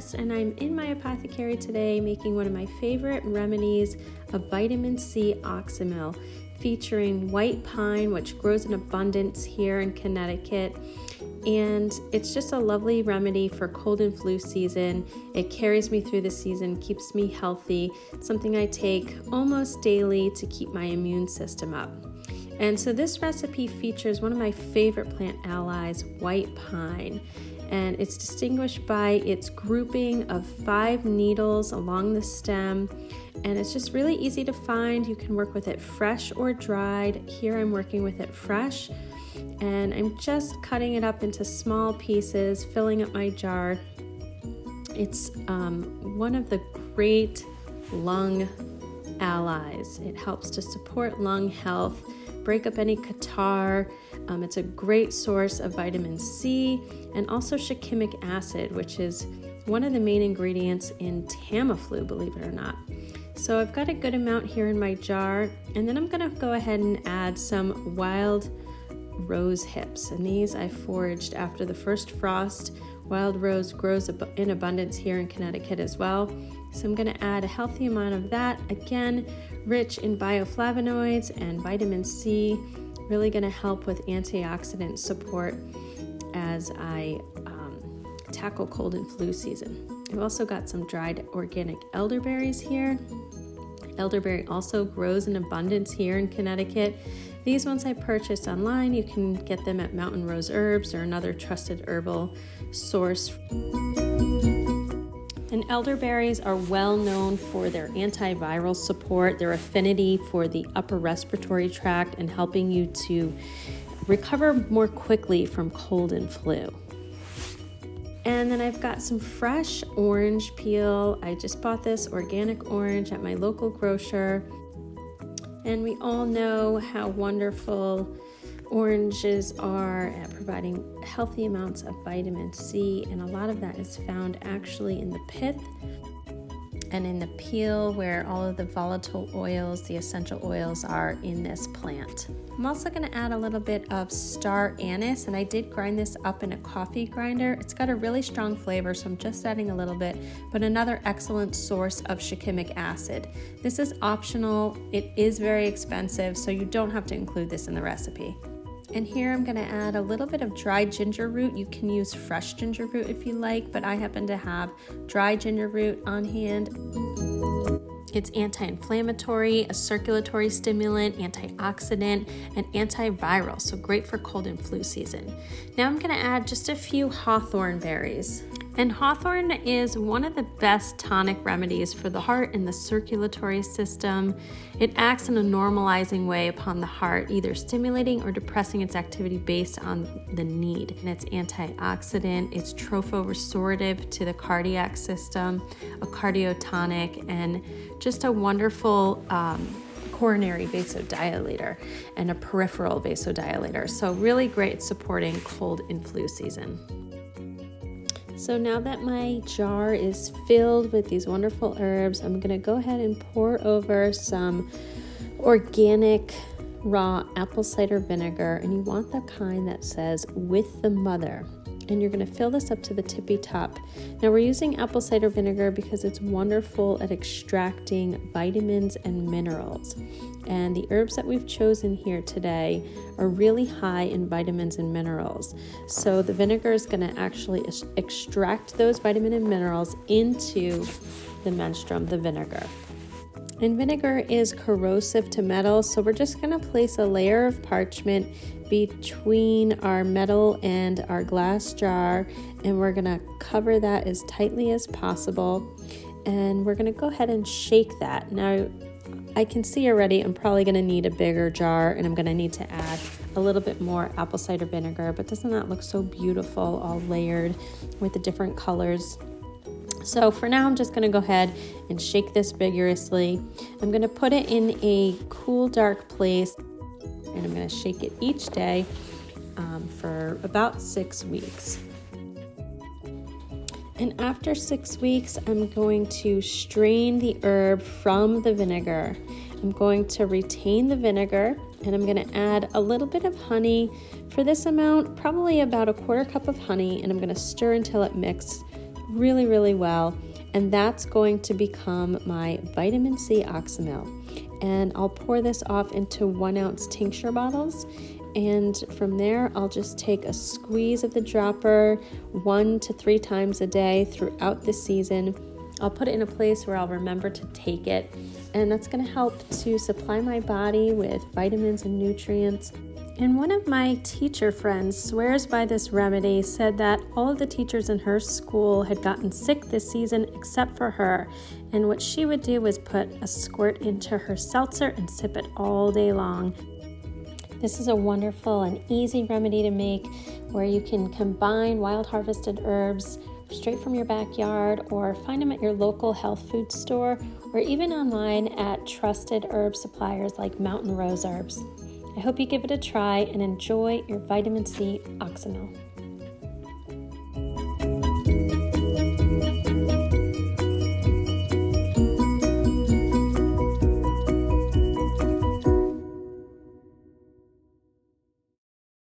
Celeste, and I'm in my apothecary today making one of my favorite remedies, a Vitamin C Oxymel, featuring white pine, which grows in abundance here in Connecticut. And it's just a lovely remedy for cold and flu season. It carries me through the season, keeps me healthy, something I take almost daily to keep my immune system up. And so this recipe features one of my favorite plant allies, white pine. And it's distinguished by its grouping of 5 needles along the stem. And it's just really easy to find. You can work with it fresh or dried. Here I'm working with it fresh. And I'm just cutting it up into small pieces, filling up my jar. It's one of the great lung allies. It helps to support lung health, break up any catarrh. It's a great source of vitamin C and also shikimic acid, which is one of the main ingredients in Tamiflu, believe it or not. So I've got a good amount here in my jar, and then I'm gonna go ahead and add some wild rose hips, and these I foraged after the first frost. Wild rose grows in abundance here in Connecticut as well. So I'm going to add a healthy amount of that. Again, rich in bioflavonoids and vitamin C, really going to help with antioxidant support as I tackle cold and flu season. I've also got some dried organic elderberries here. Elderberry also grows in abundance here in Connecticut. These ones I purchased online. You can get them at Mountain Rose Herbs or another trusted herbal source. And elderberries are well known for their antiviral support, their affinity for the upper respiratory tract, and helping you to recover more quickly from cold and flu. And then I've got some fresh orange peel. I just bought this organic orange at my local grocer. And we all know how wonderful oranges are at providing healthy amounts of vitamin C, and a lot of that is found actually in the pith and in the peel, where all of the volatile oils, the essential oils, are in this plant. I'm also going to add a little bit of star anise, and I did grind this up in a coffee grinder. It's got a really strong flavor, so I'm just adding a little bit, but another excellent source of shikimic acid. This is optional. It is very expensive, so you don't have to include this in the recipe. And here I'm going to add a little bit of dried ginger root. You can use fresh ginger root if you like, but I happen to have dried ginger root on hand. It's anti-inflammatory, a circulatory stimulant, antioxidant, and antiviral, so great for cold and flu season. Now I'm going to add just a few hawthorn berries. And hawthorn is one of the best tonic remedies for the heart and the circulatory system. It acts in a normalizing way upon the heart, either stimulating or depressing its activity based on the need. And it's antioxidant, it's trophorestorative to the cardiac system, a cardiotonic, and just a wonderful coronary vasodilator and a peripheral vasodilator. So really great supporting cold and flu season. So now that my jar is filled with these wonderful herbs, I'm going to go ahead and pour over some organic raw apple cider vinegar, and you want the kind that says with the mother. And you're going to fill this up to the tippy top. Now we're using apple cider vinegar because it's wonderful at extracting vitamins and minerals. And the herbs that we've chosen here today are really high in vitamins and minerals. So the vinegar is going to actually extract those vitamin and minerals into the menstruum, the vinegar. And vinegar is corrosive to metal, so we're just going to place a layer of parchment between our metal and our glass jar, and we're going to cover that as tightly as possible. And we're going to go ahead and shake that. Now, I can see already I'm probably going to need a bigger jar, and I'm going to need to add a little bit more apple cider vinegar, but doesn't that look so beautiful, all layered with the different colors? So for now, I'm just going to go ahead and shake this vigorously. I'm going to put it in a cool, dark place, and I'm going to shake it each day for about 6 weeks. And after 6 weeks, I'm going to strain the herb from the vinegar. I'm going to retain the vinegar, and I'm going to add a little bit of honey. For this amount, probably about a 1/4 cup of honey, and I'm going to stir until it really, really well. And that's going to become my Vitamin C Oxymel. And I'll pour this off into 1 ounce tincture bottles. And from there, I'll just take a squeeze of the dropper 1 to 3 times a day throughout the season. I'll put it in a place where I'll remember to take it. And that's going to help to supply my body with vitamins and nutrients. And one of my teacher friends swears by this remedy, said that all of the teachers in her school had gotten sick this season except for her. And what she would do was put a squirt into her seltzer and sip it all day long. This is a wonderful and easy remedy to make where you can combine wild harvested herbs straight from your backyard, or find them at your local health food store, or even online at trusted herb suppliers like Mountain Rose Herbs. I hope you give it a try and enjoy your Vitamin C Oxymel.